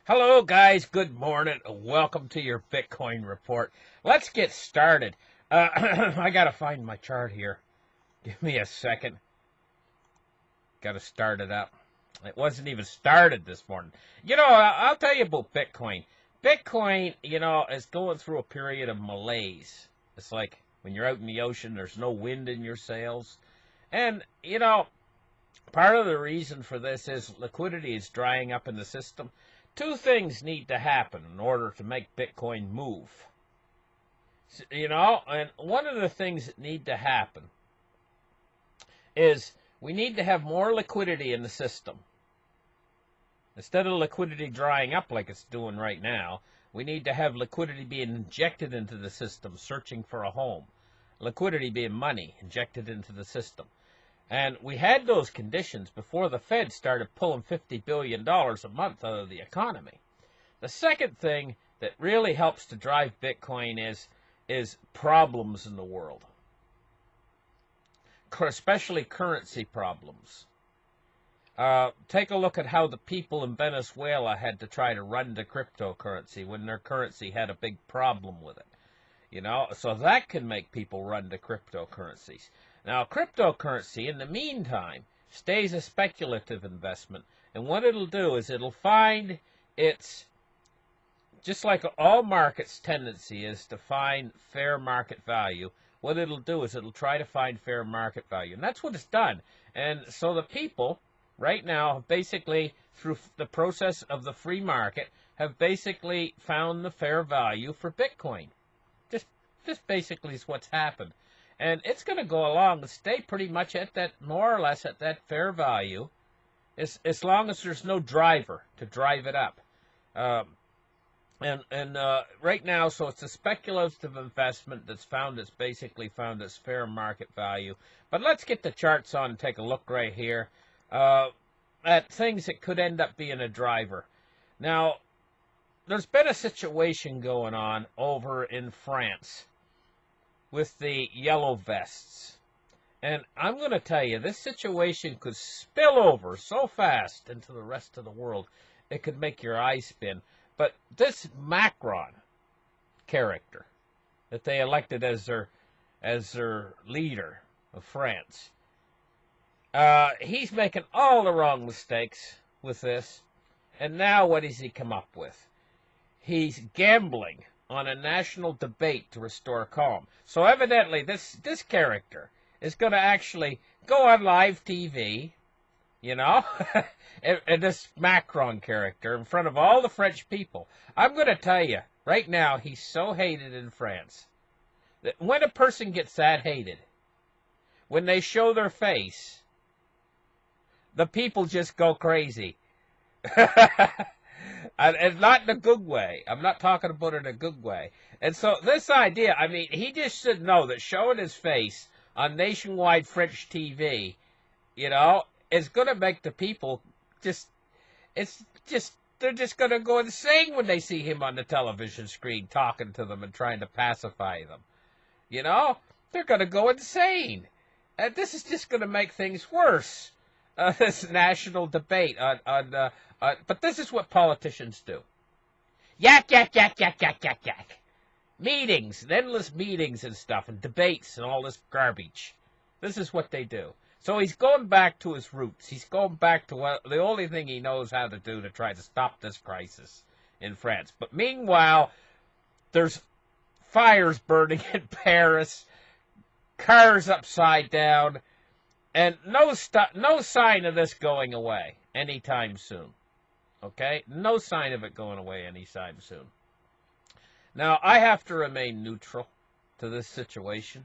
Hello, guys. Good morning. Welcome to your Bitcoin report. Let's get started. I got to find my chart here. Give me a second. Got to start it up. It wasn't even started this morning. I'll tell you about Bitcoin. Bitcoin, is going through a period of malaise. It's like when you're out in the ocean, there's no wind in your sails. And, part of the reason for this is liquidity is drying up in the system. Two things need to happen in order to make Bitcoin move. And one of the things that need to happen is we need to have more liquidity in the system. Instead of liquidity drying up like it's doing right now, we need to have liquidity being injected into the system, searching for a home. Liquidity being money injected into the system. And we had those conditions before the Fed started pulling $50 billion a month out of the economy. The second thing that really helps to drive Bitcoin is problems in the world, especially currency problems. Take a look at how the people in Venezuela had to try to run the cryptocurrency when their currency had a big problem with it. So that can make people run to cryptocurrencies. Now, cryptocurrency, in the meantime, stays a speculative investment. And what it'll do is it'll find just like all markets' tendency is to find fair market value, what it'll do is it'll try to find fair market value. And that's what it's done. And so the people, right now, basically, through the process of the free market, have basically found the fair value for Bitcoin. Just basically is what's happened. And it's going to go along and stay pretty much at that, more or less at that fair value, as long as there's no driver to drive it up. Right now, so it's a speculative investment that's basically found its fair market value. But let's get the charts on and take a look right here at things that could end up being a driver. Now, there's been a situation going on over in France with the yellow vests. And I'm going to tell you, this situation could spill over so fast into the rest of the world, it could make your eyes spin. But this Macron character that they elected as their leader of France, he's making all the wrong mistakes with this. And now what does he come up with? He's gambling on a national debate to restore calm. So evidently this character is going to actually go on live TV, and this Macron character in front of all the French people. I'm going to tell you, right now, he's so hated in France that when a person gets that hated, when they show their face, the people just go crazy. And not in a good way. I'm not talking about it in a good way. And so this idea, he just should know that showing his face on nationwide French TV, is going to make the people they're just going to go insane when they see him on the television screen talking to them and trying to pacify them. They're going to go insane. And this is just going to make things worse. This national debate but this is what politicians do. Yak, yak, yak, yak, yak, yak, yak. Meetings, endless meetings and stuff, and debates and all this garbage. This is what they do. So he's going back to his roots. He's going back to the only thing he knows how to do to try to stop this crisis in France. But meanwhile, there's fires burning in Paris, cars upside down, and no sign of this going away anytime soon. Okay? No sign of it going away anytime soon. Now, I have to remain neutral to this situation.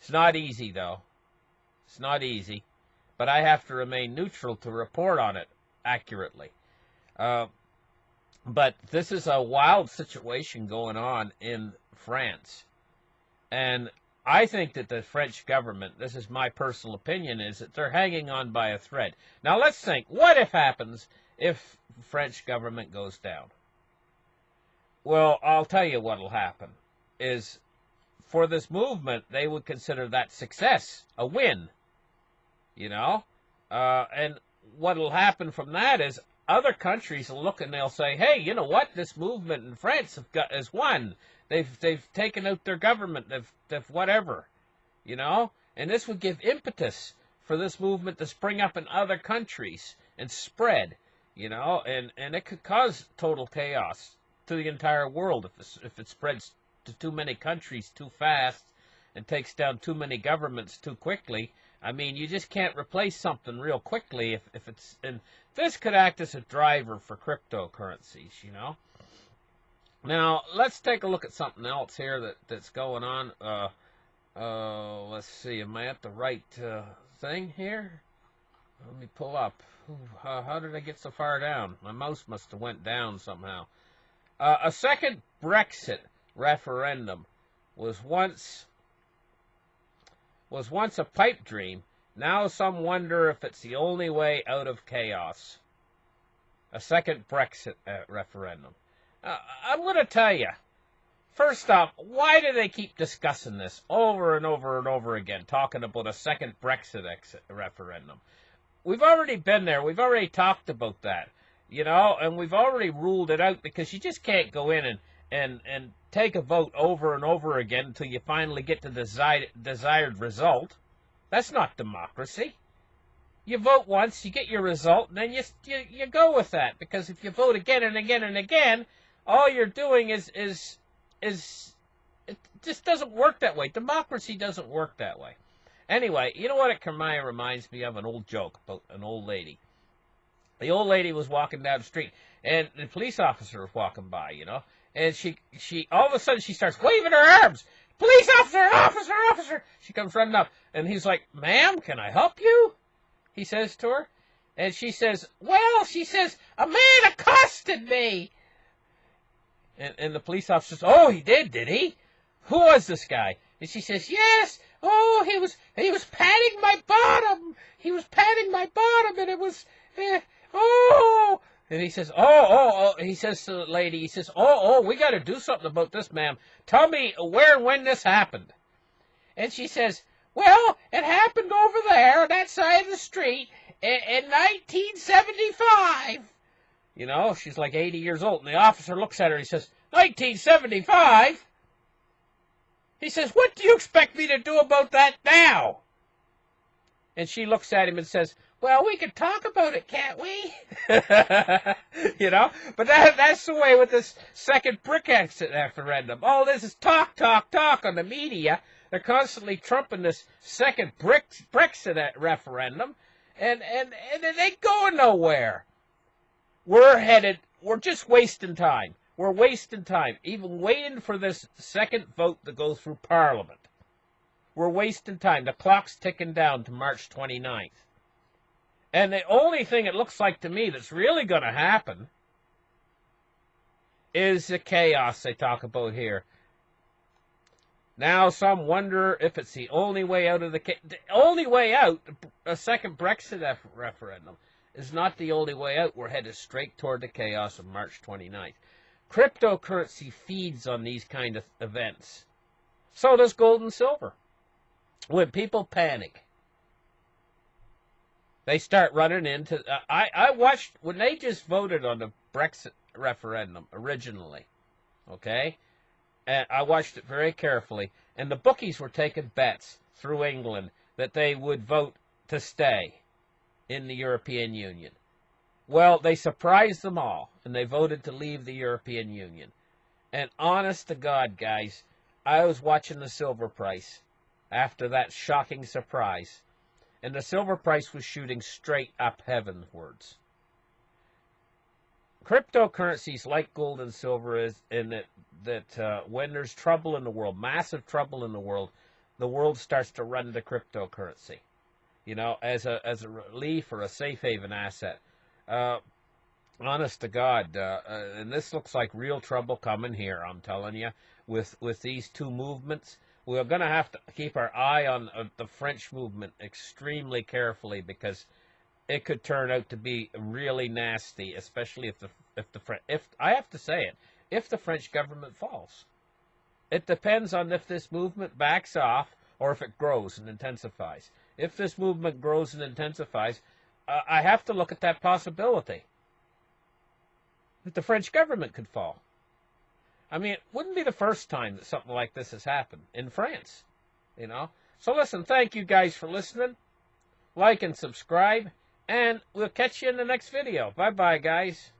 It's not easy, though. It's not easy. But I have to remain neutral to report on it accurately. But this is a wild situation going on in France. And I think that the French government, this is my personal opinion, is that they're hanging on by a thread. Now let's think, what happens if the French government goes down? Well, I'll tell you what will happen, is for this movement, they would consider that success, a win, And what will happen from that is other countries will look and they'll say, hey, you know what? This movement in France has won. They've taken out their government. They've whatever, you know. And this would give impetus for this movement to spring up in other countries and spread, you know. And it could cause total chaos to the entire world if it spreads to too many countries too fast and takes down too many governments too quickly. I mean, you just can't replace something real quickly if it's... And this could act as a driver for cryptocurrencies, you know. Now, let's take a look at something else here that's going on. Let's see, am I at the right thing here? Let me pull up. How did I get so far down? My mouse must have went down somehow. A second Brexit referendum was once a pipe dream. Now some wonder if it's the only way out of chaos. A second Brexit referendum. I'm going to tell you, first off, why do they keep discussing this over and over and over again, talking about a second Brexit referendum? We've already been there. We've already talked about that, you know, and we've already ruled it out because you just can't go in and take a vote over and over again until you finally get the desired result. That's not democracy. You vote once, you get your result, and then you go with that. Because if you vote again and again and again, all you're doing is it just doesn't work that way. Democracy doesn't work that way. Anyway, you know what it kind of reminds me of? An old joke about an old lady. The old lady was walking down the street, and the police officer was walking by, you know. And she all of a sudden she starts waving her arms. Police officer, officer, officer. She comes running up, and he's like, ma'am, can I help you? He says to her. And she says, well, she says, a man accosted me. And the police officer says, oh, he did he? Who was this guy? And she says, yes. Oh, he was patting my bottom. He was patting my bottom, and it was, oh. And he says, oh, he says to the lady, he says, oh, we got to do something about this, ma'am. Tell me where and when this happened. And she says, well, it happened over there on that side of the street in 1975. You know, she's like 80 years old. And the officer looks at her, he says, 1975? He says, what do you expect me to do about that now? And she looks at him and says, well, we can talk about it, can't we? You know, but that's the way with this second Brexit referendum. All this is talk on the media. They're constantly trumping this second Brexit referendum, and it ain't going nowhere. We're just wasting time. We're wasting time, even waiting for this second vote to go through Parliament. We're wasting time. The clock's ticking down to March 29th. And the only thing it looks like to me that's really going to happen is the chaos they talk about here. Now some wonder if it's the only way out of the only way out. A second Brexit referendum is not the only way out. We're headed straight toward the chaos of March 29th. Cryptocurrency feeds on these kind of events. So does gold and silver. When people panic, they start running into... I watched when they just voted on the Brexit referendum originally, okay? And I watched it very carefully. And the bookies were taking bets through England that they would vote to stay in the European Union. Well, they surprised them all, and they voted to leave the European Union. And honest to God, guys, I was watching the silver price after that shocking surprise. And the silver price was shooting straight up heavenwards. Cryptocurrencies like gold and silver is in that when there's trouble in the world, massive trouble in the world starts to run to cryptocurrency, you know, as a relief or a safe haven asset. Honest to God, and this looks like real trouble coming here. I'm telling you, with these two movements, we're going to have to keep our eye on the French movement extremely carefully because it could turn out to be really nasty, especially if I have to say it, if the French government falls. It depends on if this movement backs off or if it grows and intensifies. If this movement grows and intensifies, I have to look at that possibility. that the French government could fall. I mean, it wouldn't be the first time that something like this has happened in France, you know. So listen, thank you guys for listening. Like and subscribe, and we'll catch you in the next video. Bye-bye, guys.